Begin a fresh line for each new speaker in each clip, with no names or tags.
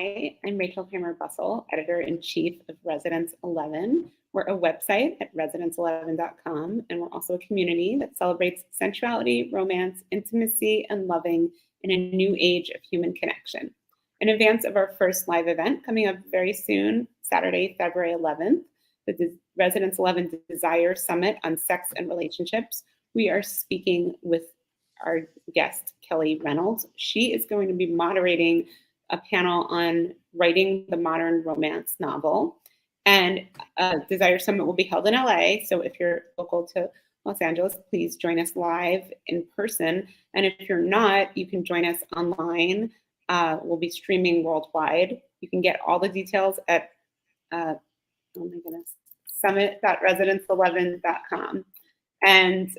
Hi, I'm Rachel Kramer-Bussell, editor-in-chief of Residence 11. We're a website at residence11.com, and we're also a community that celebrates sensuality, romance, intimacy, and loving in a new age of human connection. In advance of our first live event coming up very soon, Saturday, February 11th, the Residence 11 Desire Summit on Sex and Relationships, we are speaking with our guest, Kelly Reynolds. She is going to be moderating a panel on writing the modern romance novel. And Desire Summit will be held in LA. So if you're local to Los Angeles, please join us live in person. And if you're not, you can join us online. We'll be streaming worldwide. You can get all the details at, summit.residence11.com. And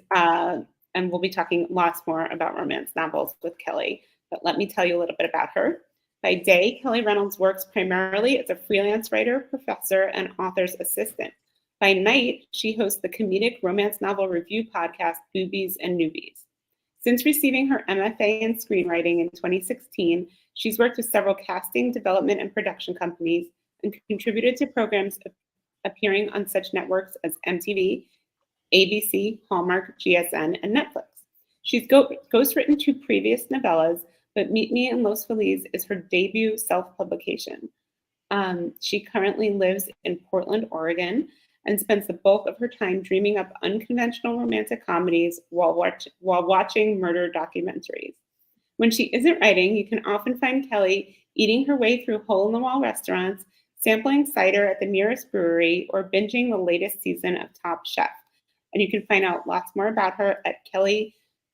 we'll be talking lots more about romance novels with Kelly. But let me tell you a little bit about her. By day, Kelly Reynolds works primarily as a freelance writer, professor, and author's assistant. By night, she hosts the comedic romance novel review podcast, Boobies Noobies. Since receiving her MFA in screenwriting in 2016, she's worked with several casting, development, and production companies and contributed to programs appearing on such networks as MTV, ABC, Hallmark, GSN, and Netflix. She's ghostwritten 2 previous novellas, but Meet Me in Los Feliz is her debut self-publication. She currently lives in Portland, Oregon, and spends the bulk of her time dreaming up unconventional romantic comedies while watching murder documentaries. When she isn't writing, you can often find Kelly eating her way through hole-in-the-wall restaurants, sampling cider at the nearest brewery, or binging the latest season of Top Chef. And you can find out lots more about her at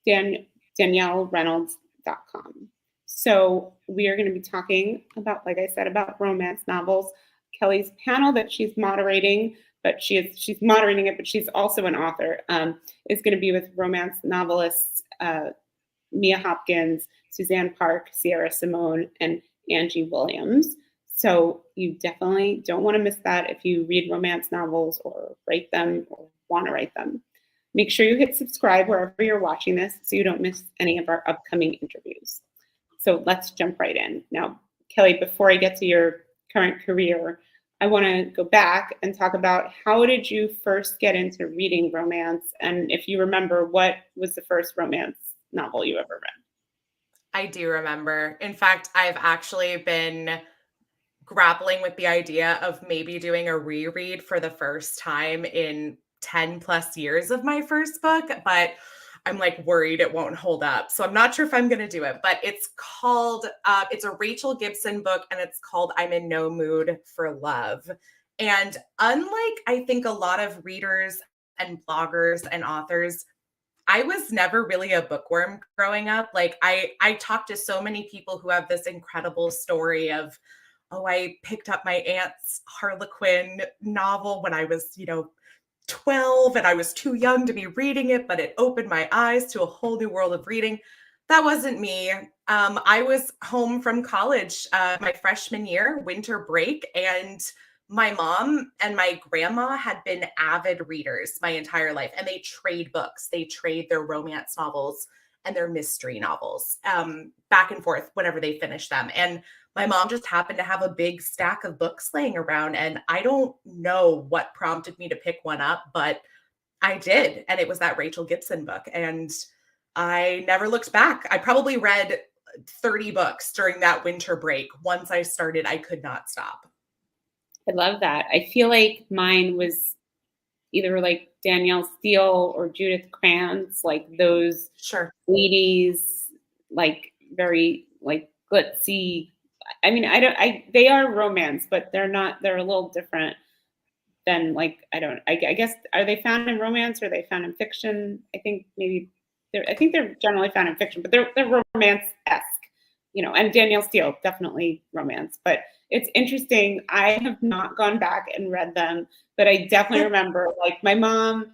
kellydaniellereynolds.com. So we are going to be talking about, like I said, about romance novels. Kelly's panel that she's moderating, but she's moderating it, but she's also an author, is going to be with romance novelists Mia Hopkins, Suzanne Park, Sierra Simone, and Angie Williams. So you definitely don't want to miss that if you read romance novels or write them or want to write them. Make sure you hit subscribe wherever you're watching this so you don't miss any of our upcoming interviews. So let's jump right in. Now, Kelly, before I get to your current career, I want to go back and talk about how did you first get into reading romance? And if you remember, what was the first romance novel you ever read?
I do remember. In fact, I've actually been grappling with the idea of maybe doing a reread for the first time in 10 plus years of my first book, but I'm like worried it won't hold up. So I'm not sure if I'm going to do it, but it's called, it's a Rachel Gibson book, and it's called I'm in No Mood for Love. And unlike, I think, a lot of readers and bloggers and authors, I was never really a bookworm growing up. Like I talked to so many people who have this incredible story of, oh, I picked up my aunt's Harlequin novel when I was, 12 and I was too young to be reading it, but it opened my eyes to a whole new world of reading. That wasn't me. I was home from college my freshman year, winter break, and my mom and my grandma had been avid readers my entire life, and they trade books. They trade their romance novels and their mystery novels back and forth whenever they finish them. And my mom just happened to have a big stack of books laying around, and I don't know what prompted me to pick one up, but I did. And it was that Rachel Gibson book. And I never looked back. I probably read 30 books during that winter break. Once I started, I could not stop.
I love that. I feel like mine was either like Danielle Steele or Judith Krantz, like those 80s, like very like glitzy. I mean, they are romance, but they're a little different than like, I guess, are they found in romance or are they found in fiction? I think they're generally found in fiction, but they're romance-esque, and Danielle Steele, definitely romance, but it's interesting. I have not gone back and read them, but I definitely remember like my mom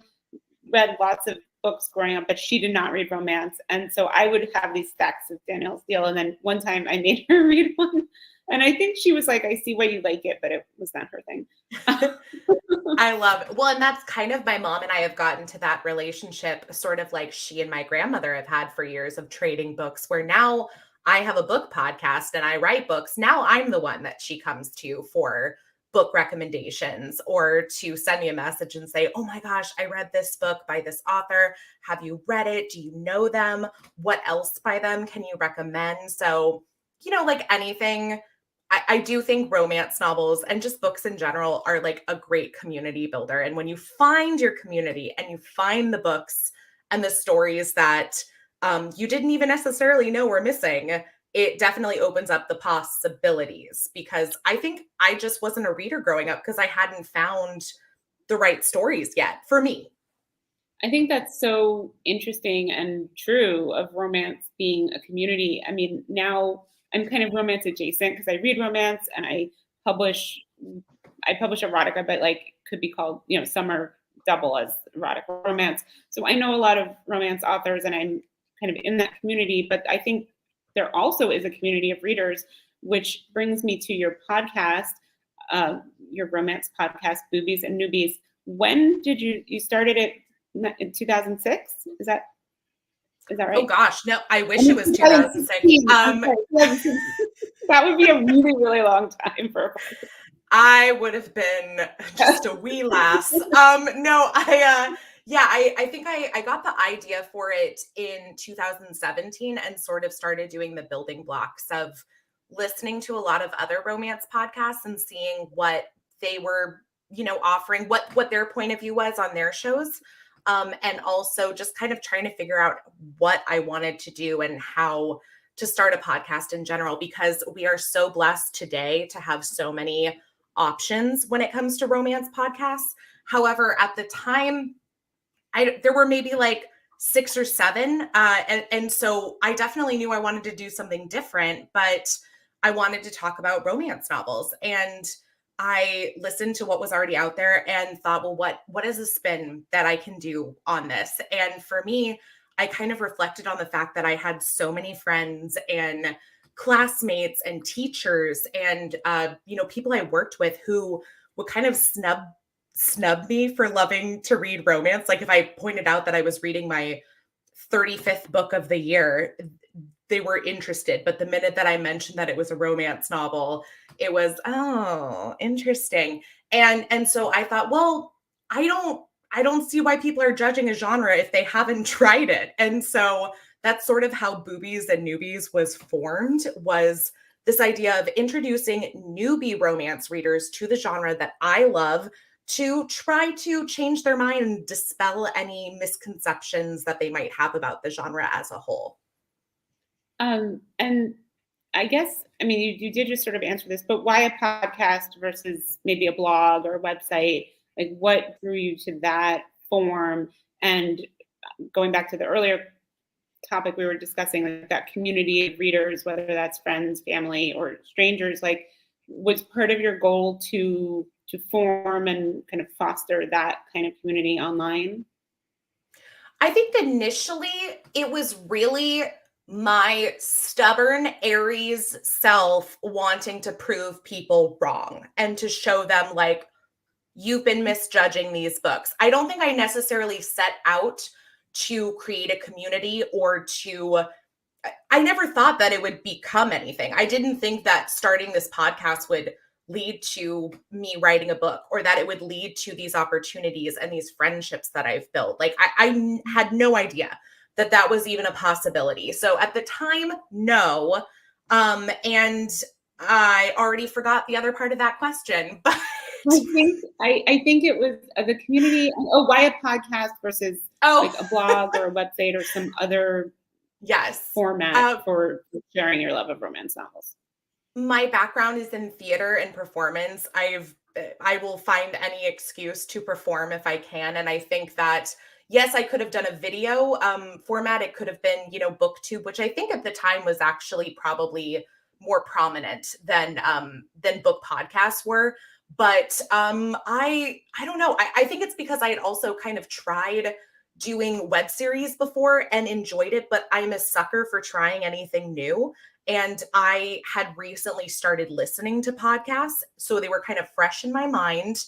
read lots of books growing up, but she did not read romance. And so I would have these stacks of Danielle Steele. And then one time I made her read one. And I think she was like, I see why you like it, but it was not her thing.
I love it. Well, and that's kind of my mom and I have gotten to that relationship, sort of like she and my grandmother have had for years, of trading books, where now I have a book podcast and I write books. Now I'm the one that she comes to for book recommendations, or to send me a message and say, oh my gosh, I read this book by this author. Have you read it? Do you know them? What else by them can you recommend? So, like anything, I do think romance novels and just books in general are like a great community builder. And when you find your community and you find the books and the stories that you didn't even necessarily know were missing, it definitely opens up the possibilities, because I think I just wasn't a reader growing up because I hadn't found the right stories yet for me.
I think that's so interesting and true of romance being a community. I mean, now I'm kind of romance adjacent because I read romance and publish publish erotica, but like could be called, some are double as erotic romance. So I know a lot of romance authors and I'm kind of in that community, but I think there also is a community of readers, which brings me to your podcast, your romance podcast, Boobies and Noobies. When did you started it in 2006? Is that right?
Oh gosh, no, I wish it was 2006.
That would be a really, really long time for a podcast.
I would have been just a wee lass. No, I think I got the idea for it in 2017 and sort of started doing the building blocks of listening to a lot of other romance podcasts and seeing what they were, offering, what their point of view was on their shows. And also just kind of trying to figure out what I wanted to do and how to start a podcast in general, because we are so blessed today to have so many options when it comes to romance podcasts. However, at the time, there were maybe like 6 or 7. And so I definitely knew I wanted to do something different, but I wanted to talk about romance novels. And I listened to what was already out there and thought, well, what is a spin that I can do on this? And for me, I kind of reflected on the fact that I had so many friends and classmates and teachers and people I worked with who would kind of snub me for loving to read romance. Like if I pointed out that I was reading my 35th book of the year, they were interested. But the minute that I mentioned that it was a romance novel, it was, oh, interesting. And so I thought, well, I don't see why people are judging a genre if they haven't tried it. And so that's sort of how Boobies and Noobies was formed, was this idea of introducing newbie romance readers to the genre that I love, to try to change their mind and dispel any misconceptions that they might have about the genre as a whole.
And I guess, I mean, you did just sort of answer this, but why a podcast versus maybe a blog or a website? Like what drew you to that form? And going back to the earlier topic we were discussing, like that community of readers, whether that's friends, family, or strangers, like was part of your goal to form and kind of foster that kind of community online?
I think initially it was really my stubborn Aries self wanting to prove people wrong and to show them like, you've been misjudging these books. I don't think I necessarily set out to create a community I never thought that it would become anything. I didn't think that starting this podcast would lead to me writing a book, or that it would lead to these opportunities and these friendships that I've built. Like I had no idea that was even a possibility. So at the time, no. And I already forgot the other part of that question, but
I think it was the community. Oh, why a podcast versus like a blog or a website or some other format for sharing your love of romance novels?
My background is in theater and performance. I will find any excuse to perform if I can. And I think that, yes, I could have done a video format. It could have been, BookTube, which I think at the time was actually probably more prominent than book podcasts were. But I don't know. I think it's because I had also kind of tried doing web series before and enjoyed it, but I'm a sucker for trying anything new. And I had recently started listening to podcasts, so they were kind of fresh in my mind,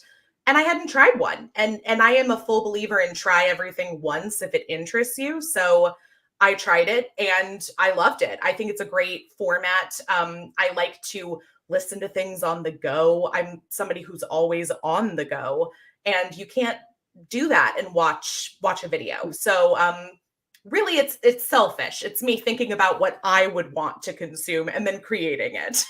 and I hadn't tried one. And I am a full believer in try everything once if it interests you. So I tried it and I loved it. I think it's a great format. I like to listen to things on the go. I'm somebody who's always on the go, and you can't do that and watch a video. So really it's selfish. It's me thinking about what I would want to consume and then creating it.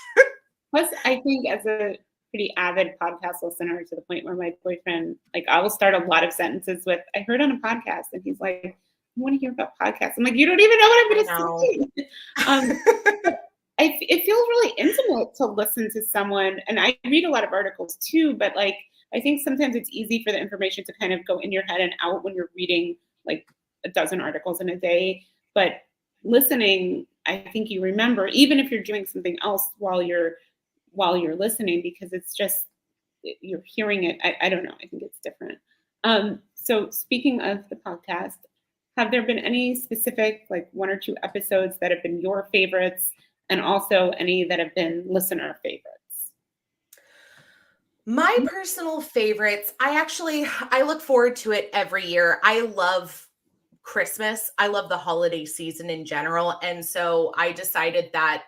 Plus, I think as a pretty avid podcast listener, to the point where my boyfriend, like, I will start a lot of sentences with, I heard on a podcast, and he's like, I want to hear about podcasts. I'm like, you don't even know what I'm going to say. It feels really intimate to listen to someone, and I read a lot of articles too, but like, I think sometimes it's easy for the information to kind of go in your head and out when you're reading like a dozen articles in a day. But listening, I think you remember, even if you're doing something else while you're listening, because it's just, you're hearing it. I don't know. I think it's different. So speaking of the podcast, have there been any specific, like, one or two episodes that have been your favorites, and also any that have been listener favorites?
My personal favorites, I look forward to it every year. I love Christmas. I love the holiday season in general. And so I decided that,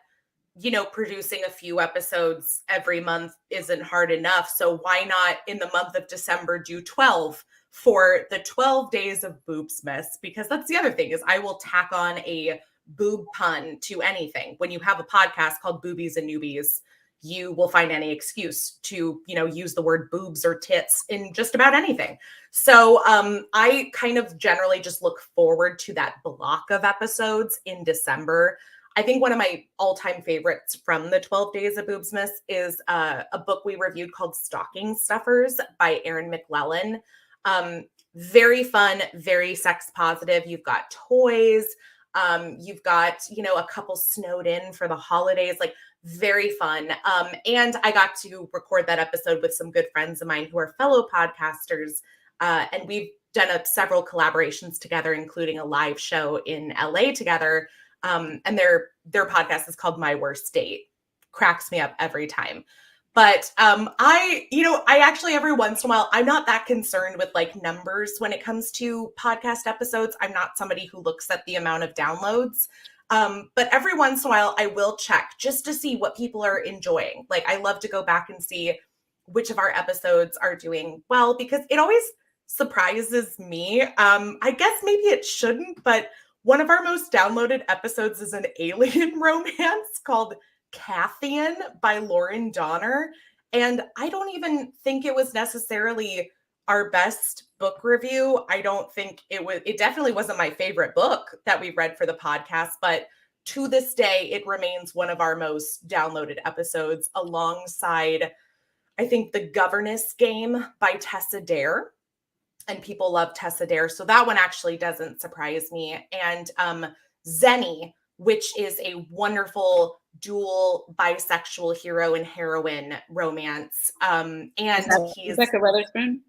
producing a few episodes every month isn't hard enough. So why not in the month of December do 12 for the 12 days of Boobsmas? Because that's the other thing, is I will tack on a boob pun to anything. When you have a podcast called Boobies and Noobies, you will find any excuse to, use the word boobs or tits in just about anything. So I kind of generally just look forward to that block of episodes in December. I think one of my all-time favorites from the 12 Days of Boobsmas is a book we reviewed called Stocking Stuffers by Erin McLellan. Very fun, very sex positive. You've got toys. You've got, a couple snowed in for the holidays, like, very fun. And I got to record that episode with some good friends of mine who are fellow podcasters. And we've done several collaborations together, including a live show in LA together. And their podcast is called My Worst Date. Cracks me up every time. But I actually, every once in a while, I'm not that concerned with like numbers when it comes to podcast episodes. I'm not somebody who looks at the amount of downloads. But every once in a while, I will check just to see what people are enjoying. Like, I love to go back and see which of our episodes are doing well, because it always surprises me. I guess maybe it shouldn't, but one of our most downloaded episodes is an alien romance called Cathian by Lauren Donner. And I don't even think it was necessarily our best book review. I don't think it definitely wasn't my favorite book that we read for the podcast, but to this day, it remains one of our most downloaded episodes, alongside, I think, The Governess Game by Tessa Dare. And people love Tessa Dare. So that one actually doesn't surprise me. And Zenny, which is a wonderful dual bisexual hero and heroine romance. And he's
Rebecca Weatherspoon.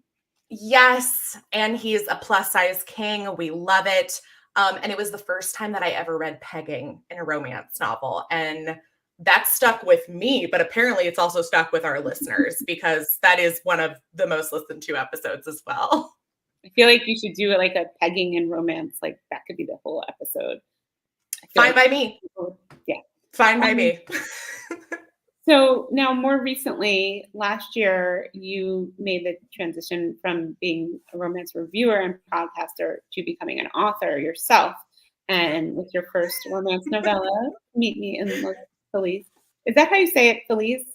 Yes. And he's a plus size king. We love it. And it was the first time that I ever read pegging in a romance novel. And that stuck with me, but apparently it's also stuck with our listeners, because that is one of the most listened to episodes as well.
I feel like you should do like a pegging and romance. Like, that could be the whole episode.
Fine by me.
Yeah.
Fine by me.
So now, more recently, last year, you made the transition from being a romance reviewer and podcaster to becoming an author yourself. And with your first romance novella, Meet Me in Los Feliz. Is that how you say it, Feliz?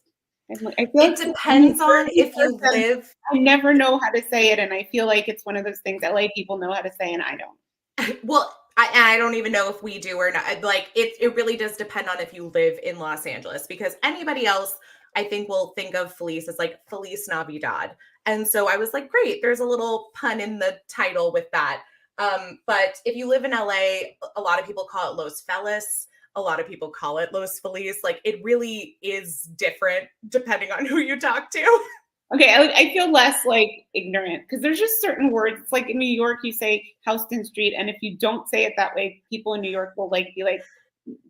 I feel
it depends on if you live.
I never know how to say it, and I feel like it's one of those things LA people know how to say, and I don't.
Well, I don't even know if we do or not. Like, it really does depend on if you live in Los Angeles, because anybody else, I think, will think of Feliz as like Feliz Navidad. And so I was like, great, there's a little pun in the title with that. But if you live in LA, a lot of people call it Los Feliz. A lot of people call it Los Feliz. Like, it really is different depending on who you talk to.
Okay, I feel less like ignorant, because there's just certain words. It's like in New York, you say Houston Street, and if you don't say it that way, people in New York will like be like,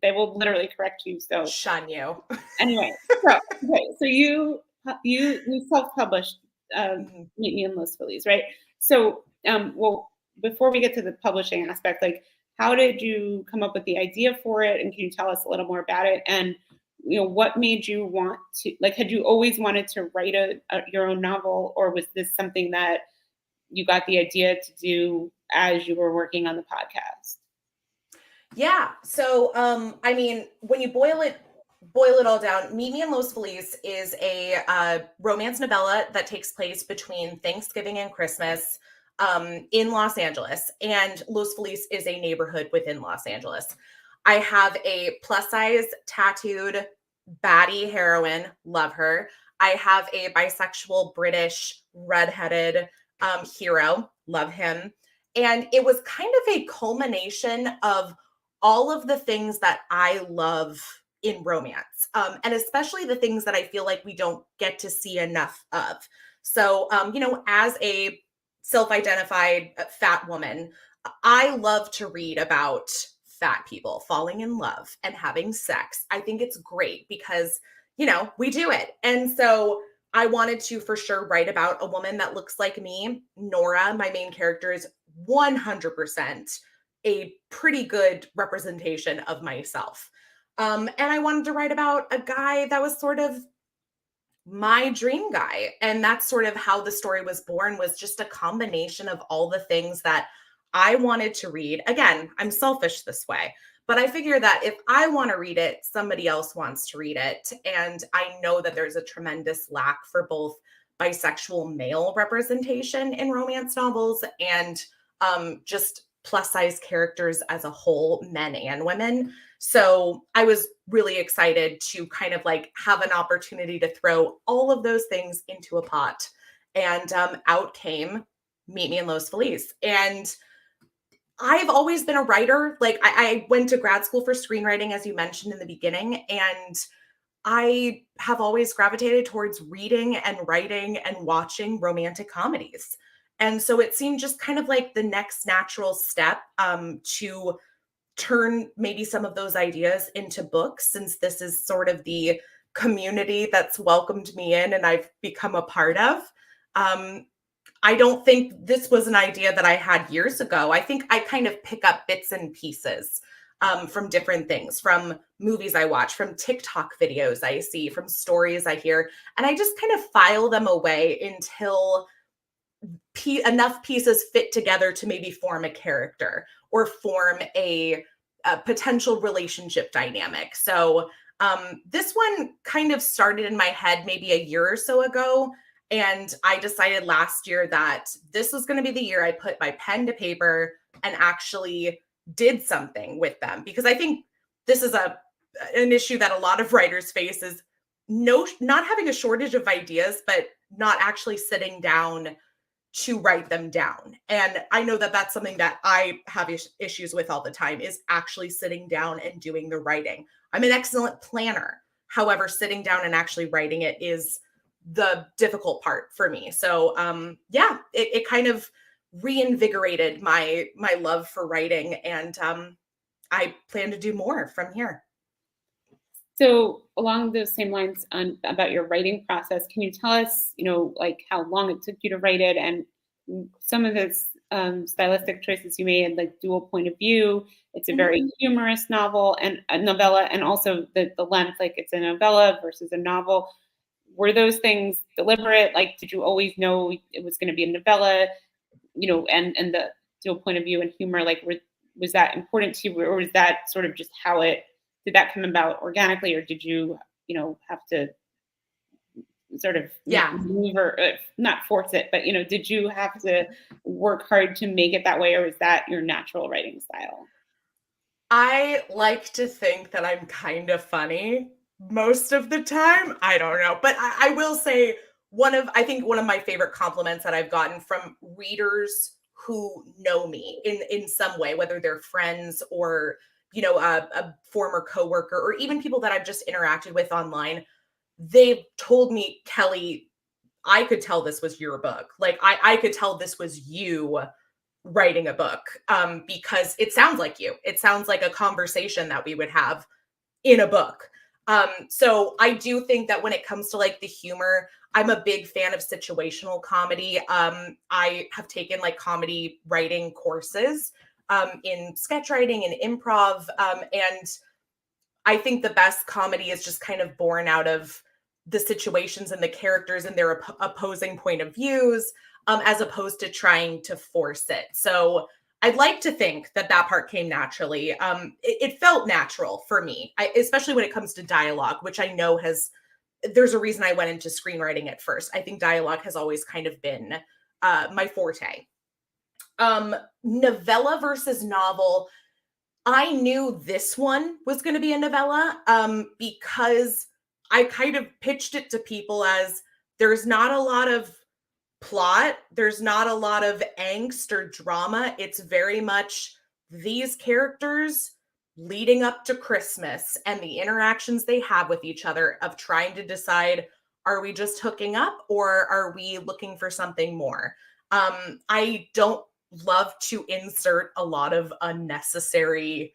they will literally correct you. So
shun you.
Anyway, so you self-published Meet Me in Los Feliz, right? So well, before we get to the publishing aspect, like, how did you come up with the idea for it? And can you tell us a little more about it? And what made you want to, like, had you always wanted to write your own novel, or was this something that you got the idea to do as you were working on the podcast?
Yeah. So, I mean, when you boil it all down, Meet Me in Los Feliz is a romance novella that takes place between Thanksgiving and Christmas in Los Angeles. And Los Feliz is a neighborhood within Los Angeles. I have a plus size tattooed baddie heroine, love her. I have a bisexual British redheaded hero, love him. And it was kind of a culmination of all of the things that I love in romance, and especially the things that I feel like we don't get to see enough of. So, as a self-identified fat woman, I love to read about fat people falling in love and having sex. I think it's great because, we do it. And so I wanted to for sure write about a woman that looks like me. Nora, my main character, is 100% a pretty good representation of myself. And I wanted to write about a guy that was sort of my dream guy. And that's sort of how the story was born, was just a combination of all the things that I wanted to read. Again, I'm selfish this way, but I figure that if I want to read it, somebody else wants to read it. And I know that there's a tremendous lack for both bisexual male representation in romance novels and just plus size characters as a whole, men and women. So I was really excited to kind of like have an opportunity to throw all of those things into a pot. And out came Meet Me in Los Feliz. And I've always been a writer. Like I went to grad school for screenwriting, as you mentioned in the beginning, and I have always gravitated towards reading and writing and watching romantic comedies. And so it seemed just kind of like the next natural step to turn maybe some of those ideas into books, since this is sort of the community that's welcomed me in and I've become a part of. I don't think this was an idea that I had years ago. I think I kind of pick up bits and pieces from different things, from movies I watch, from TikTok videos I see, from stories I hear, and I just kind of file them away until enough pieces fit together to maybe form a character or form a potential relationship dynamic. So this one kind of started in my head maybe a year or so ago. And I decided last year that this was going to be the year I put my pen to paper and actually did something with them. Because I think this is an issue that a lot of writers face, is not having a shortage of ideas, but not actually sitting down to write them down. And I know that that's something that I have issues with all the time, is actually sitting down and doing the writing. I'm an excellent planner. However, sitting down and actually writing it is the difficult part for me. So it kind of reinvigorated my love for writing, and I plan to do more from here.
So along those same lines, about your writing process, can you tell us, like how long it took you to write it, and some of the stylistic choices you made, like dual point of view? It's a very humorous novel and a novella, and also the length, like it's a novella versus a novel. Were those things deliberate? Like, did you always know it was going to be a novella, and the dual point of view and humor, like, was that important to you, or was that sort of just how did that come about organically, or did you, have to sort of move or not force it, but, did you have to work hard to make it that way, or is that your natural writing style?
I like to think that I'm kind of funny most of the time. I don't know. But I will say I think one of my favorite compliments that I've gotten from readers who know me in some way, whether they're friends or, a former coworker, or even people that I've just interacted with online, they've told me, Kelly, I could tell this was your book. Like I could tell this was you writing a book, because it sounds like you. It sounds like a conversation that we would have in a book. So I do think that when it comes to like the humor, I'm a big fan of situational comedy. I have taken like comedy writing courses. in sketch writing and improv. And I think the best comedy is just kind of born out of the situations and the characters and their opposing point of views, as opposed to trying to force it. So I'd like to think that that part came naturally. It felt natural for me, especially when it comes to dialogue, which I know there's a reason I went into screenwriting at first. I think dialogue has always kind of been my forte. Novella versus novel. I knew this one was going to be a novella because I kind of pitched it to people as there's not a lot of plot, there's not a lot of angst or drama. It's very much these characters leading up to Christmas and the interactions they have with each other of trying to decide, are we just hooking up or are we looking for something more? I don't love to insert a lot of unnecessary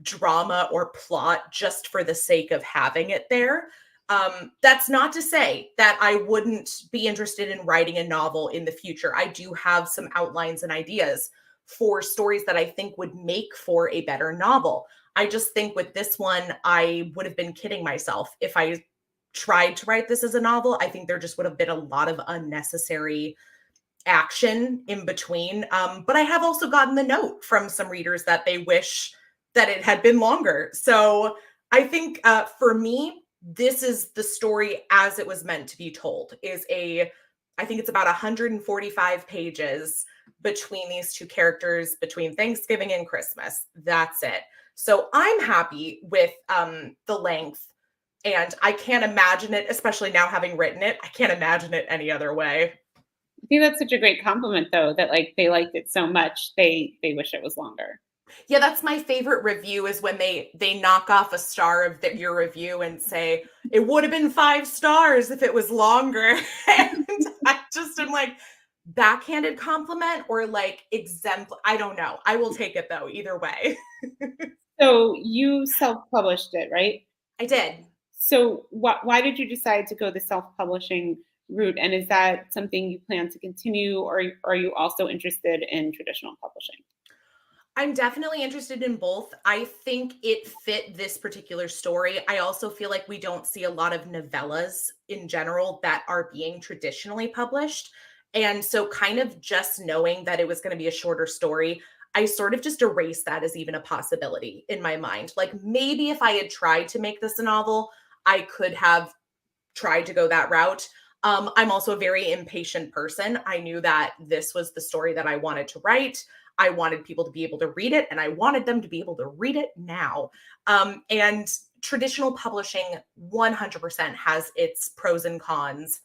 drama or plot just for the sake of having it there. That's not to say that I wouldn't be interested in writing a novel in the future. I do have some outlines and ideas for stories that I think would make for a better novel. I just think with this one, I would have been kidding myself if I tried to write this as a novel. I think there just would have been a lot of unnecessary action in between. But I have also gotten the note from some readers that they wish that it had been longer. So I think for me, this is the story as it was meant to be told. I think it's about 145 pages between these two characters, between Thanksgiving and Christmas. That's it. So I'm happy with the length, and I can't imagine it, especially now having written it, I can't imagine it any other way.
I think that's such a great compliment, though, that like they liked it so much they wish it was longer.
Yeah, that's my favorite review is when they knock off a star of your review and say, it would have been 5 stars if it was longer. And I just am like, backhanded compliment or like exemplar. I don't know. I will take it though, either way.
So you self-published it, right?
I did.
So why did you decide to go the self-publishing route? And is that something you plan to continue, or are you also interested in traditional publishing?
I'm definitely interested in both. I think it fit this particular story. I also feel like we don't see a lot of novellas in general that are being traditionally published. And so kind of just knowing that it was going to be a shorter story, I sort of just erased that as even a possibility in my mind. Like maybe if I had tried to make this a novel, I could have tried to go that route. I'm also a very impatient person. I knew that this was the story that I wanted to write. I wanted people to be able to read it, and I wanted them to be able to read it now. And traditional publishing 100% has its pros and cons,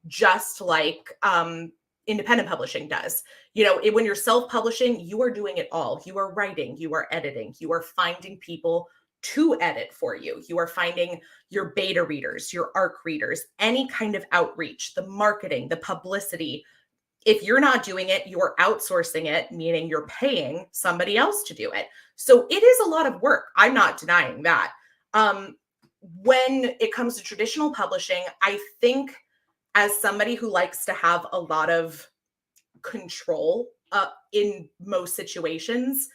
just like independent publishing does. You know, when you're self-publishing, you are doing it all. You are writing, you are editing, you are finding people to edit for you. You are finding your beta readers, your ARC readers, any kind of outreach, the marketing, the publicity. If you're not doing it, you're outsourcing it, meaning you're paying somebody else to do it. So it is a lot of work. I'm not denying that. When it comes to traditional publishing, I think as somebody who likes to have a lot of control in most situations,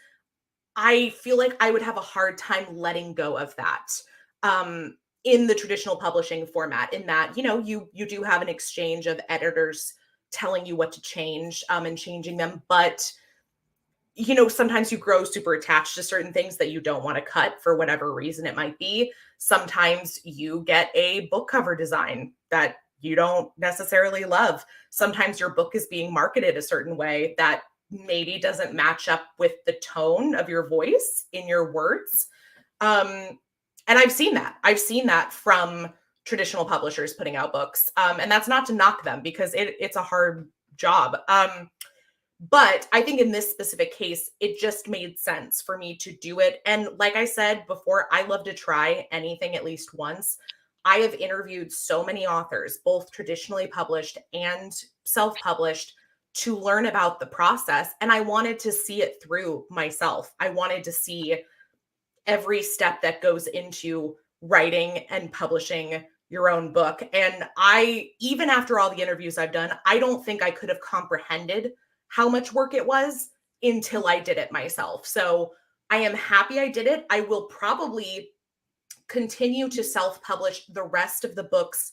I feel like I would have a hard time letting go of that in the traditional publishing format, in that, you know, you do have an exchange of editors telling you what to change and changing them. But, you know, sometimes you grow super attached to certain things that you don't want to cut for whatever reason it might be. Sometimes you get a book cover design that you don't necessarily love. Sometimes your book is being marketed a certain way that maybe doesn't match up with the tone of your voice in your words. And I've seen that. I've seen that from traditional publishers putting out books. And that's not to knock them because it's a hard job. But I think in this specific case, it just made sense for me to do it. And like I said before, I love to try anything at least once. I have interviewed so many authors, both traditionally published and self-published, to learn about the process. And I wanted to see it through myself. I wanted to see every step that goes into writing and publishing your own book. And even after all the interviews I've done, I don't think I could have comprehended how much work it was until I did it myself. So I am happy I did it. I will probably continue to self-publish the rest of the books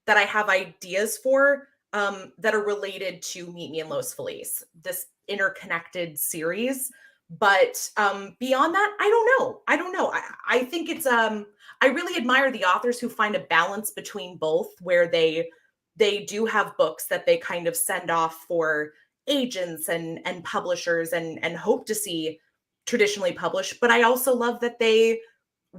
that I have ideas for, that are related to Meet Me in Los Feliz, this interconnected series. But beyond that, I don't know. I think it's I really admire the authors who find a balance between both, where they do have books that they kind of send off for agents and publishers and hope to see traditionally published. But I also love that they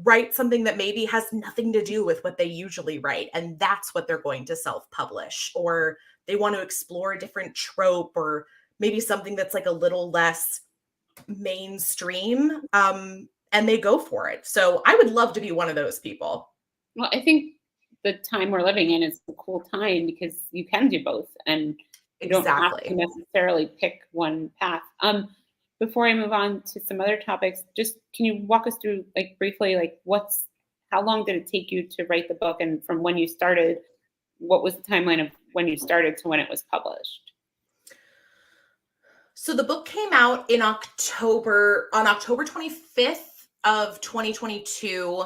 write something that maybe has nothing to do with what they usually write, and that's what they're going to self-publish, or they want to explore a different trope, or maybe something that's like a little less mainstream, and they go for it. So I would love to be one of those people.
Well, I think the time we're living in is a cool time because you can do both, and you don't have to
Exactly.
necessarily pick one path. Before I move on to some other topics, just can you walk us through, like, briefly, like, how long did it take you to write the book, and from when you started, what was the timeline of when you started to when it was published?
So the book came out in October, on October 25th of 2022.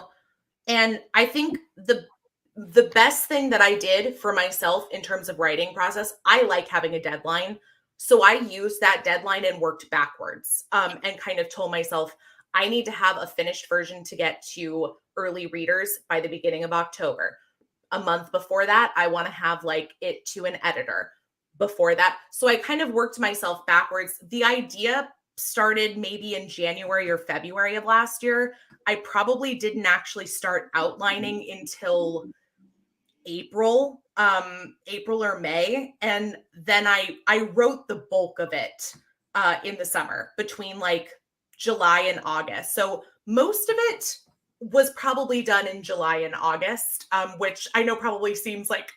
And I think the best thing that I did for myself in terms of writing process, I like having a deadline. So I used that deadline and worked backwards, and kind of told myself, I need to have a finished version to get to early readers by the beginning of October. A month before that, I want to have like it to an editor before that. So I kind of worked myself backwards. The idea started maybe in January or February of last year. I probably didn't actually start outlining until April or May. And then I wrote the bulk of it in the summer, between like July and August. So most of it was probably done in July and August, which I know probably seems like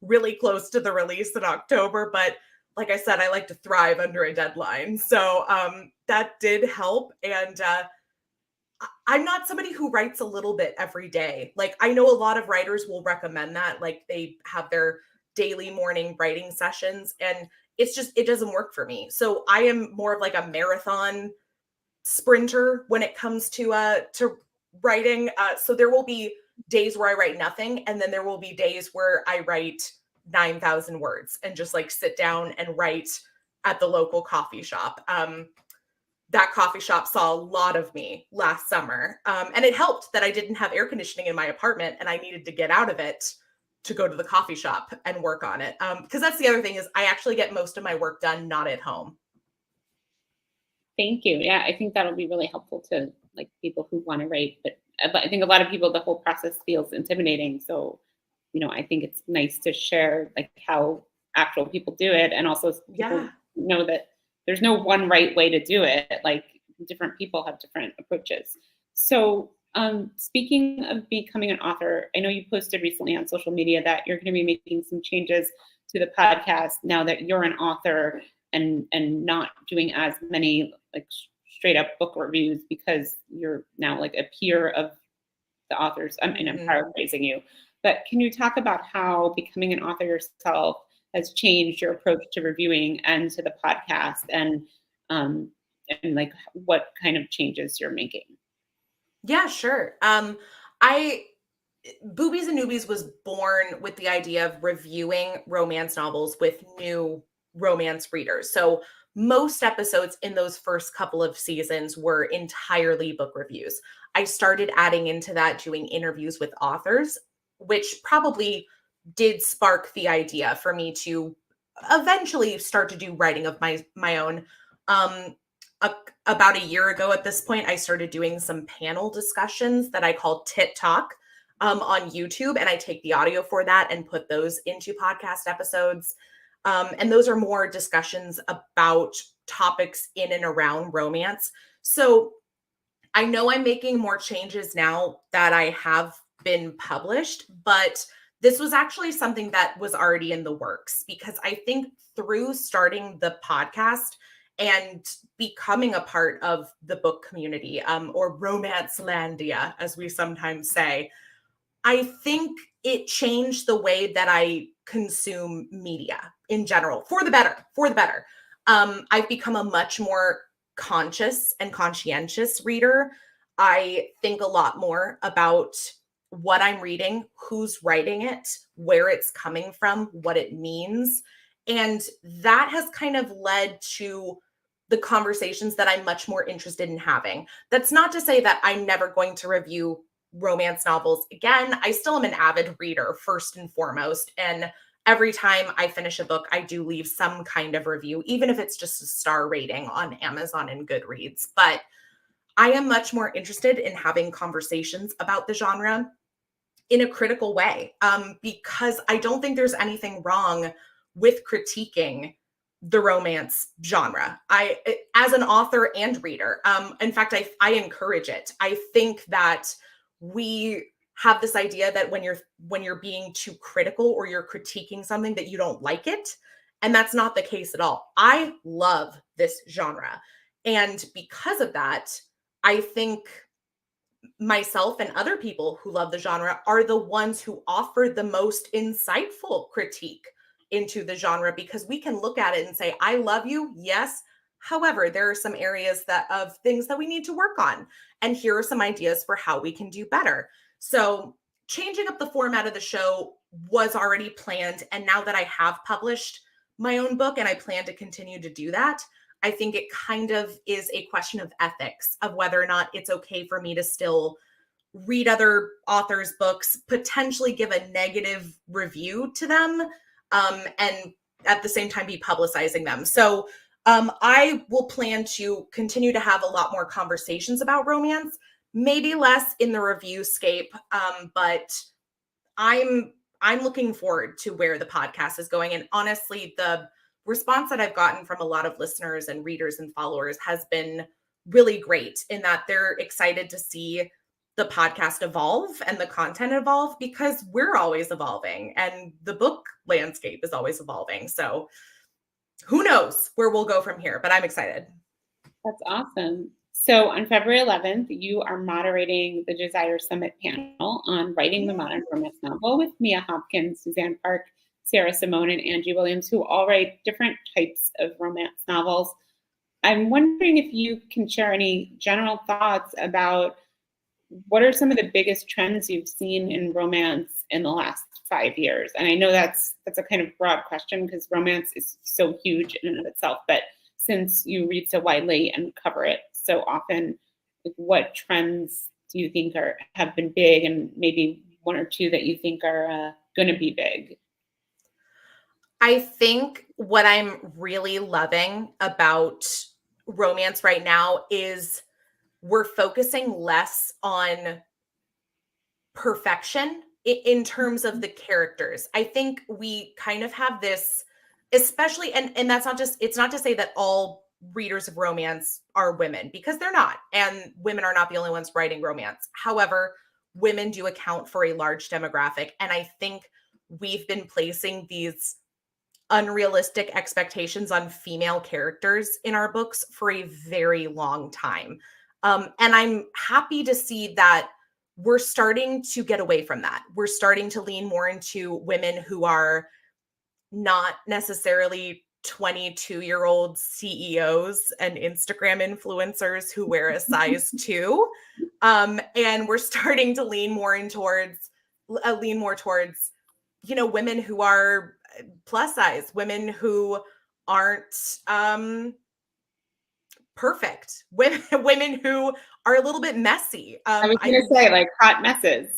really close to the release in October, but like I said, I like to thrive under a deadline. So that did help. And I'm not somebody who writes a little bit every day. Like, I know a lot of writers will recommend that, like they have their daily morning writing sessions, and it doesn't work for me. So I am more of like a marathon sprinter when it comes to writing. So there will be days where I write nothing, and then there will be days where I write 9,000 words and just like sit down and write at the local coffee shop. That coffee shop saw a lot of me last summer. And it helped that I didn't have air conditioning in my apartment and I needed to get out of it to go to the coffee shop and work on it. Because that's the other thing, is I actually get most of my work done not at home.
Thank you. Yeah, I think that'll be really helpful to, like, people who want to write, but I think a lot of people, the whole process feels intimidating. So, I think it's nice to share, like, how actual people do it, and also people
Yeah.
know that there's no one right way to do it. Like, different people have different approaches. So, speaking of becoming an author, I know you posted recently on social media that you're going to be making some changes to the podcast now that you're an author, and not doing as many, like, straight up book reviews, because you're now like a peer of the authors. I mean, I'm paraphrasing you, but can you talk about how becoming an author yourself has changed your approach to reviewing and to the podcast, and like what kind of changes you're making?
Yeah, sure. Boobies and Noobies was born with the idea of reviewing romance novels with new romance readers. So most episodes in those first couple of seasons were entirely book reviews. I started adding into that, doing interviews with authors, which probably did spark the idea for me to eventually start to do writing of my own. About a year ago at this point, I started doing some panel discussions that I call Tit Talk on YouTube, and I take the audio for that and put those into podcast episodes. And those are more discussions about topics in and around romance. So I know I'm making more changes now that I have been published, but this was actually something that was already in the works, because I think through starting the podcast and becoming a part of the book community, or Romancelandia, as we sometimes say, I think it changed the way that I consume media in general, for the better, for the better. I've become a much more conscious and conscientious reader. I think a lot more about what I'm reading, who's writing it, where it's coming from, what it means. And that has kind of led to the conversations that I'm much more interested in having. That's not to say that I'm never going to review romance novels again. I still am an avid reader, first and foremost. And every time I finish a book, I do leave some kind of review, even if it's just a star rating on Amazon and Goodreads. But I am much more interested in having conversations about the genre in a critical way, because I don't think there's anything wrong with critiquing the romance genre. As an author and reader, in fact, I encourage it. I think that we have this idea that when you're being too critical or you're critiquing something that you don't like it, and that's not the case at all. I love this genre, and because of that, I think myself and other people who love the genre are the ones who offer the most insightful critique into the genre, because we can look at it and say, I love you. Yes. However, there are some areas of things that we need to work on. And here are some ideas for how we can do better. So changing up the format of the show was already planned. And now that I have published my own book and I plan to continue to do that, I think it kind of is a question of ethics, of whether or not it's okay for me to still read other authors' books, potentially give a negative review to them, and at the same time be publicizing them. So I will plan to continue to have a lot more conversations about romance, maybe less in the review scape, but I'm looking forward to where the podcast is going. And honestly, the response that I've gotten from a lot of listeners and readers and followers has been really great, in that they're excited to see the podcast evolve and the content evolve, because we're always evolving and the book landscape is always evolving. So who knows where we'll go from here, but I'm excited.
That's awesome. So on February 11th, you are moderating the Desire Summit panel on writing the modern romance novel with Mia Hopkins, Suzanne Park, Sarah Simone, and Angie Williams, who all write different types of romance novels. I'm wondering if you can share any general thoughts about what are some of the biggest trends you've seen in romance in the last 5 years? And I know that's a kind of broad question because romance is so huge in and of itself, but since you read so widely and cover it so often, what trends do you think have been big, and maybe one or two that you think are going to be big?
I think what I'm really loving about romance right now is we're focusing less on perfection in terms of the characters. I think we kind of have this, especially, and that's not just, it's not to say that all readers of romance are women, because they're not, and women are not the only ones writing romance. However, women do account for a large demographic, and I think we've been placing these unrealistic expectations on female characters in our books for a very long time. And I'm happy to see that we're starting to get away from that. We're starting to lean more into women who are not necessarily 22-year-old CEOs and Instagram influencers who wear a size 2. And we're starting to lean more towards, women who are plus size, women who aren't perfect, women who are a little bit messy.
I was going to say, like, hot messes.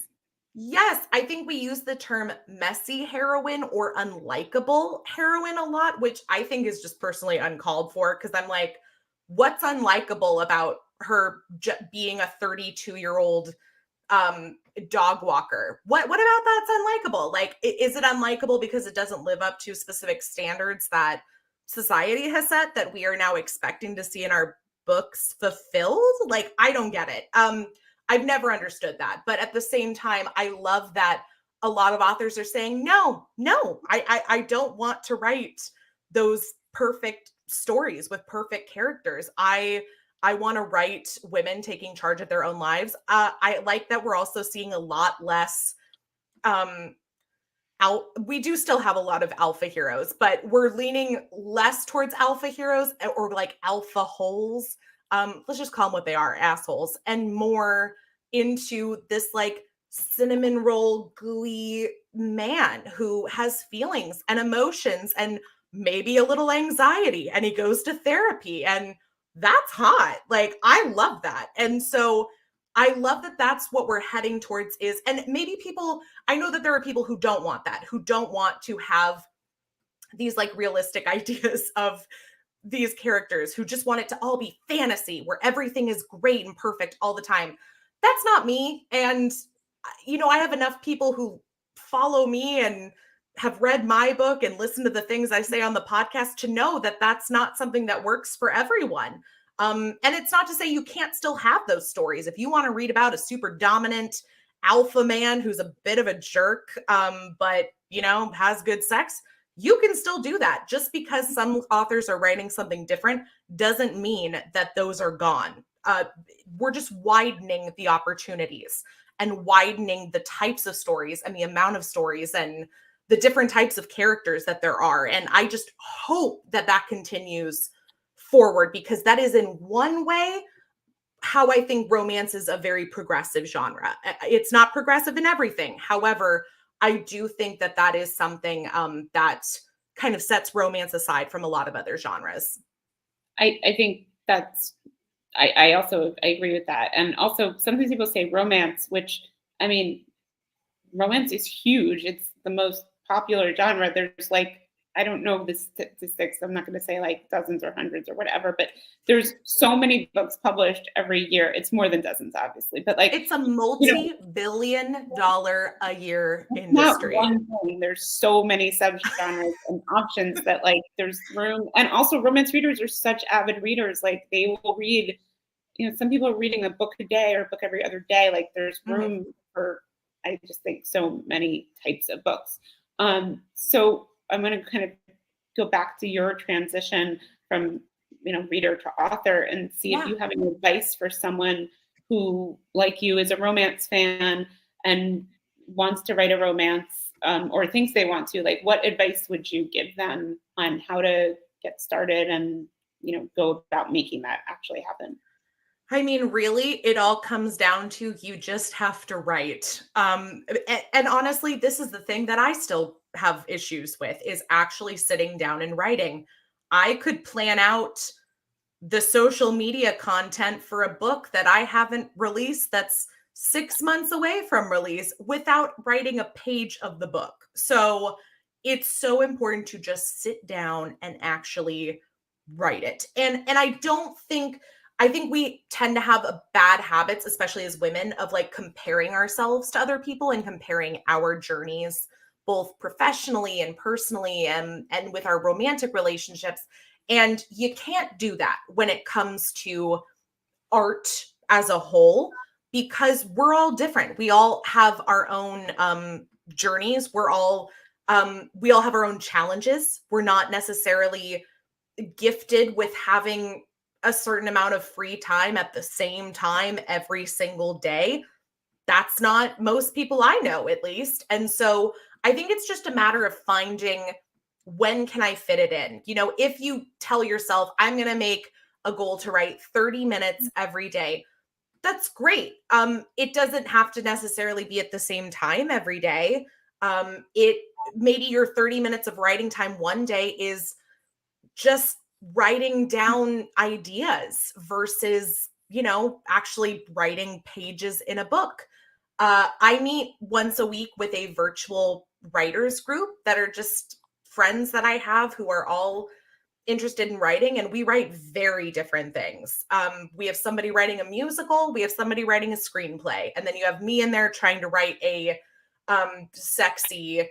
Yes, I think we use the term messy heroine or unlikable heroine a lot, which I think is just personally uncalled for, because I'm like, what's unlikable about her being a 32-year-old dog walker? What about that's unlikable? Like, is it unlikable because it doesn't live up to specific standards that society has set that we are now expecting to see in our books fulfilled? Like, I don't get it. I've never understood that. But at the same time, I love that a lot of authors are saying, no, I don't want to write those perfect stories with perfect characters. I want to write women taking charge of their own lives. I like that we're also seeing a lot less we do still have a lot of alpha heroes, but we're leaning less towards alpha heroes or like alpha holes. Let's just call them what they are, assholes, and more into this like cinnamon roll gooey man who has feelings and emotions and maybe a little anxiety, and he goes to therapy, and that's hot. Like, I love that. And so I love that that's what we're heading towards is, and maybe people, I know that there are people who don't want that, who don't want to have these like realistic ideas of these characters, who just want it to all be fantasy where everything is great and perfect all the time. That's not me. And, you know, I have enough people who follow me and have read my book and listen to the things I say on the podcast to know that that's not something that works for everyone. And it's not to say you can't still have those stories. If you want to read about a super dominant alpha man who's a bit of a jerk, but, you know, has good sex, you can still do that. Just because some authors are writing something different doesn't mean that those are gone. We're just widening the opportunities and widening the types of stories and the amount of stories and the different types of characters that there are. And I just hope that that continues forward, because that is in one way how I think romance is a very progressive genre. It's not progressive in everything. However, I do think that that is something that kind of sets romance aside from a lot of other genres.
I think that's, I also, I agree with that. And also sometimes people say romance, which, I mean, romance is huge. It's the most popular genre. There's like, I don't know the statistics. I'm not going to say like dozens or hundreds or whatever, but there's so many books published every year. It's more than dozens, obviously, but like
it's a multi-billion dollar a year industry.
Not one thing. There's so many subgenres and options that like there's room. And also romance readers are such avid readers. Like they will read, you know, some people are reading a book a day or a book every other day. Like there's room for, I just think, so many types of books. So I'm going to kind of go back to your transition from, you know, reader to author and see if you have any advice for someone who, like you, is a romance fan and wants to write a romance or thinks they want to. Like, what advice would you give them on how to get started and, you know, go about making that actually happen?
I mean, really, it all comes down to you just have to write. And honestly, this is the thing that I still have issues with, is actually sitting down and writing. I could plan out the social media content for a book that I haven't released that's 6 months away from release without writing a page of the book. So it's so important to just sit down and actually write it. And I think we tend to have a bad habits, especially as women, of like comparing ourselves to other people and comparing our journeys, both professionally and personally, and with our romantic relationships. And you can't do that when it comes to art as a whole, because we're all different. We all have our own journeys. We all have our own challenges. We're not necessarily gifted with having a certain amount of free time at the same time every single day. That's not most people I know, at least. And so I think it's just a matter of finding, when can I fit it in? You know, if you tell yourself, I'm going to make a goal to write 30 minutes every day, that's great. It doesn't have to necessarily be at the same time every day. Maybe your 30 minutes of writing time one day is just writing down ideas versus, you know, actually writing pages in a book. I meet once a week with a virtual writers group that are just friends that I have who are all interested in writing, and we write very different things. We have somebody writing a musical, we have somebody writing a screenplay, and then you have me in there trying to write a sexy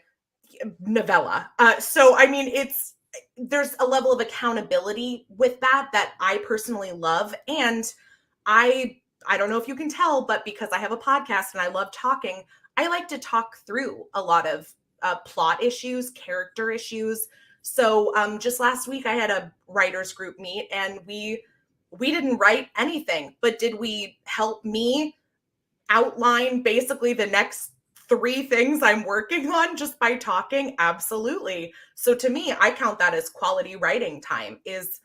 novella. So, I mean, there's a level of accountability with that I personally love. And I don't know if you can tell, but because I have a podcast and I love talking, I like to talk through a lot of plot issues, character issues. So just last week I had a writers group meet, and we didn't write anything, but did we help me outline basically the next 3 things I'm working on just by talking? Absolutely. So to me, I count that as quality writing time, is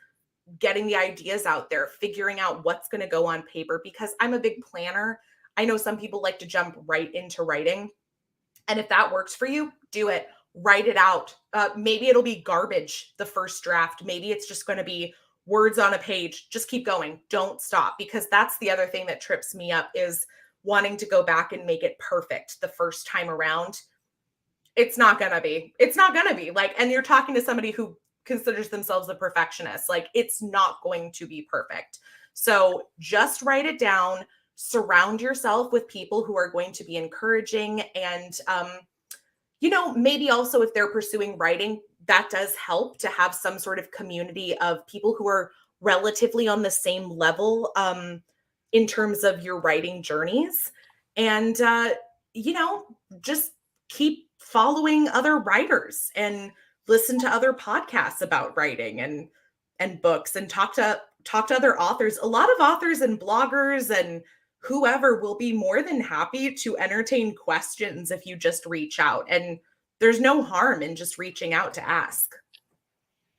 getting the ideas out there, figuring out what's going to go on paper, because I'm a big planner. I know some people like to jump right into writing. And if that works for you, do it. Write it out. Maybe it'll be garbage, the first draft. Maybe it's just going to be words on a page. Just keep going. Don't stop, because that's the other thing that trips me up, is wanting to go back and make it perfect the first time around. It's not going to be. It's not going to be. Like, and you're talking to somebody who considers themselves a perfectionist. Like, it's not going to be perfect. So just write it down. Surround yourself with people who are going to be encouraging. And, maybe also if they're pursuing writing, that does help to have some sort of community of people who are relatively on the same level in terms of your writing journeys. And, just keep following other writers and listen to other podcasts about writing and books, and talk to other authors. A lot of authors and bloggers and whoever will be more than happy to entertain questions if you just reach out. And there's no harm in just reaching out to ask.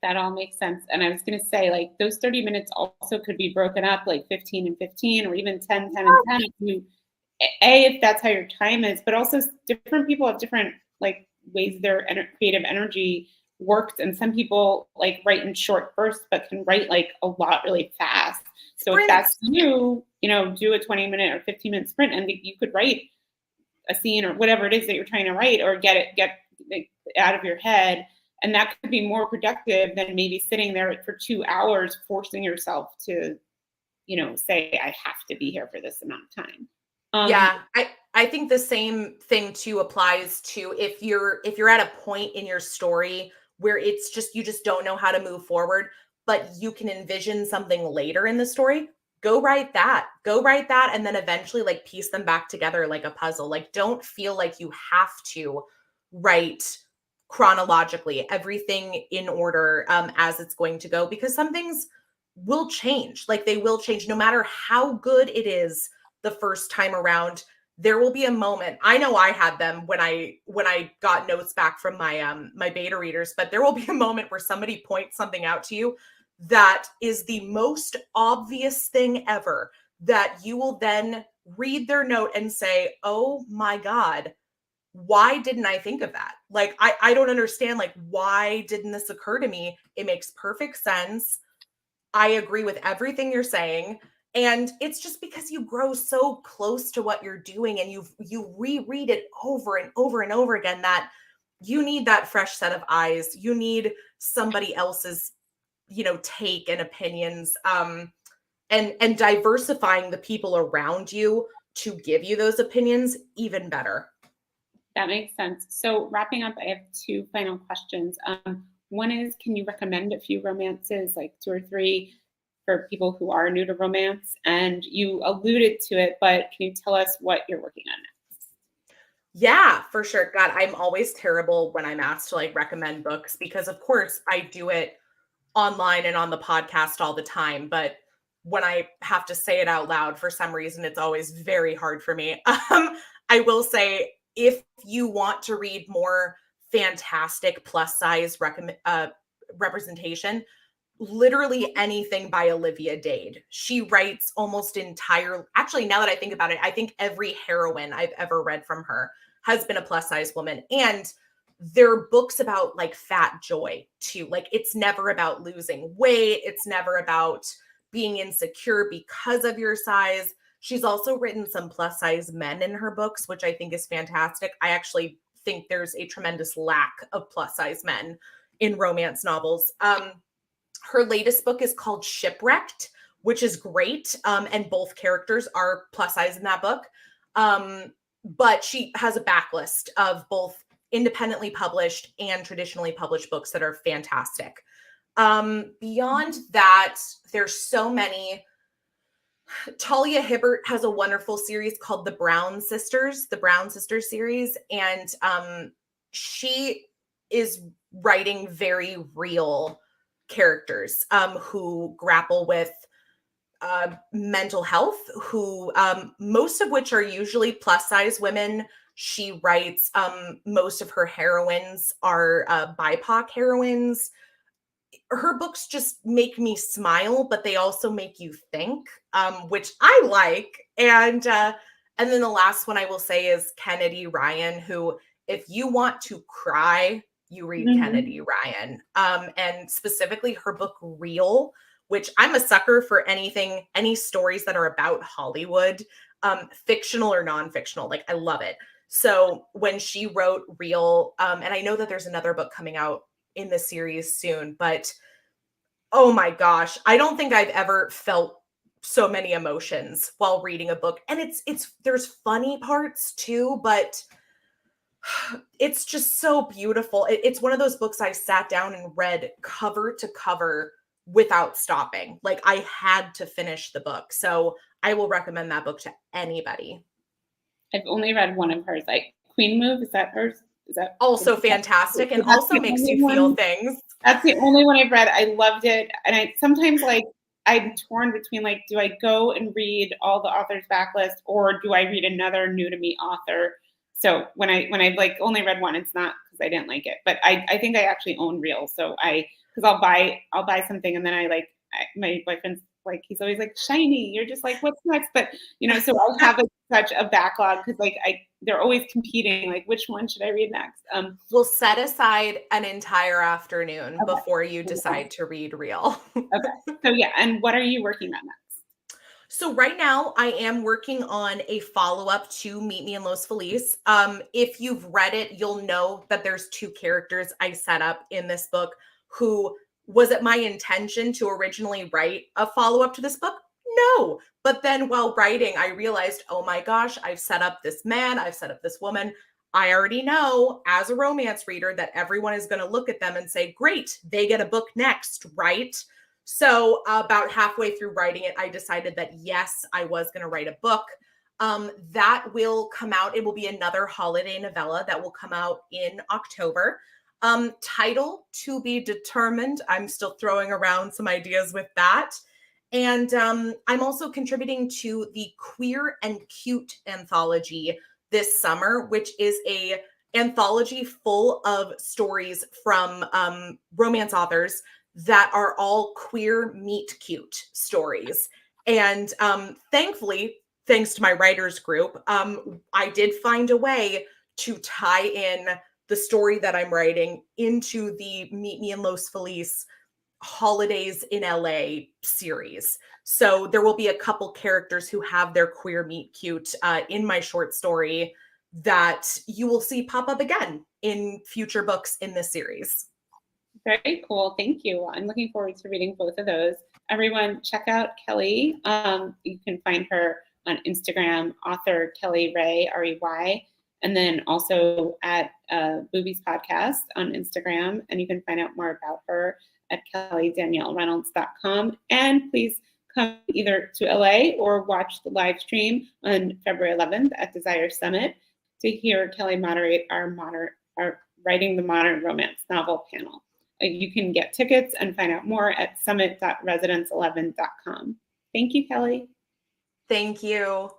That all makes sense. And I was going to say, like, those 30 minutes also could be broken up, like 15 and 15, or even 10, 10 and 10. If you, if that's how your time is, but also different people have different like ways their creative energy works. And some people like write in short bursts, but can write like a lot really fast. So if that's you, do a 20-minute or 15-minute sprint, and you could write a scene or whatever it is that you're trying to write, or get it out of your head. And that could be more productive than maybe sitting there for 2 hours, forcing yourself to, say, I have to be here for this amount of time.
Yeah, I think the same thing too applies to if you're at a point in your story where it's just, you just don't know how to move forward, but you can envision something later in the story. Go write that. And then eventually like piece them back together like a puzzle. Like, don't feel like you have to write chronologically, everything in order as it's going to go, because some things will change. Like, they will change no matter how good it is the first time around. There will be a moment. I know I had them when I got notes back from my my beta readers, but there will be a moment where somebody points something out to you that is the most obvious thing ever, that you will then read their note and say, oh my God, why didn't I think of that? Like, I don't understand. Like, why didn't this occur to me? It makes perfect sense. I agree with everything you're saying. And it's just because you grow so close to what you're doing, and you reread it over and over and over again, that you need that fresh set of eyes. You need somebody else's, take and opinions, and diversifying the people around you to give you those opinions even better.
That makes sense. So wrapping up, I have 2 final questions. One is, can you recommend a few romances, like 2 or 3, for people who are new to romance? And you alluded to it, but can you tell us what you're working on next?
Yeah, for sure. God, I'm always terrible when I'm asked to like recommend books, because of course I do it online and on the podcast all the time. But when I have to say it out loud, for some reason, it's always very hard for me. I will say, if you want to read more fantastic plus size representation, literally anything by Olivia Dade. She writes almost actually, now that I think about it, I think every heroine I've ever read from her has been a plus size woman. And they're books about like fat joy too. Like, it's never about losing weight. It's never about being insecure because of your size. She's also written some plus size men in her books, which I think is fantastic. I actually think there's a tremendous lack of plus size men in romance novels. Her latest book is called Shipwrecked, which is great. And both characters are plus size in that book. But she has a backlist of both independently published and traditionally published books that are fantastic. Beyond that, there's so many. Talia Hibbert has a wonderful series called the Brown Sisters series. And she is writing very real characters who grapple with mental health, who most of which are usually plus size women She writes, most of her heroines are BIPOC heroines. Her books just make me smile, but they also make you think, which I like. And then the last one I will say is Kennedy Ryan, who, if you want to cry, you read Kennedy Ryan. And specifically her book Real, which I'm a sucker for any stories that are about Hollywood, fictional or non-fictional. Like, I love it. So when she wrote Real, and I know that there's another book coming out in the series soon, but oh my gosh, I don't think I've ever felt so many emotions while reading a book. And there's funny parts too, but it's just so beautiful. It's one of those books I sat down and read cover to cover without stopping. Like, I had to finish the book. So I will recommend that book to anybody.
I've only read one of hers, like Queen Move. Is that hers? Is that
also fantastic, and also makes you feel things.
That's the only one I've read. I loved it. And I sometimes, like, I'm torn between, like, do I go and read all the authors' backlist, or do I read another new to me author? So when I've like only read one, it's not because I didn't like it, but I think I actually own Real. So because I'll buy something, and then my boyfriend's like, he's always like, shiny, you're just like, what's next? But so I have such a backlog, because like they're always competing, like, which one should I read next?
We'll set aside an entire afternoon before you decide to read Real.
Okay. So yeah, and what are you working on next?
So right now I am working on a follow-up to Meet Me in Los Feliz. If you've read it, you'll know that there's two characters I set up in this book who, was it my intention to originally write a follow-up to this book? No. But then while writing, I realized, oh my gosh, I've set up this man, I've set up this woman. I already know as a romance reader that everyone is going to look at them and say, great, they get a book next, right? So about halfway through writing it, I decided that yes, I was going to write a book. That will come out. It will be another holiday novella that will come out in October. Title to be determined. I'm still throwing around some ideas with that. And I'm also contributing to the Queer and Cute anthology this summer, which is a anthology full of stories from romance authors that are all queer meet cute stories. And thankfully, thanks to my writers group, I did find a way to tie in the story that I'm writing into the Meet Me in Los Feliz Holidays in LA series. So there will be a couple characters who have their queer meet cute in my short story that you will see pop up again in future books in this series.
Very cool. Thank you. I'm looking forward to reading both of those. Everyone, check out Kelly. You can find her on Instagram, author Kelly Ray, R-E-Y, and then also at Boobies Podcast on Instagram. And you can find out more about her at kellydaniellereynolds.com. And please come either to LA or watch the live stream on February 11th at Desire Summit to hear Kelly moderate our Writing the Modern Romance Novel panel. You can get tickets and find out more at summit.residence11.com. Thank you, Kelly.
Thank you.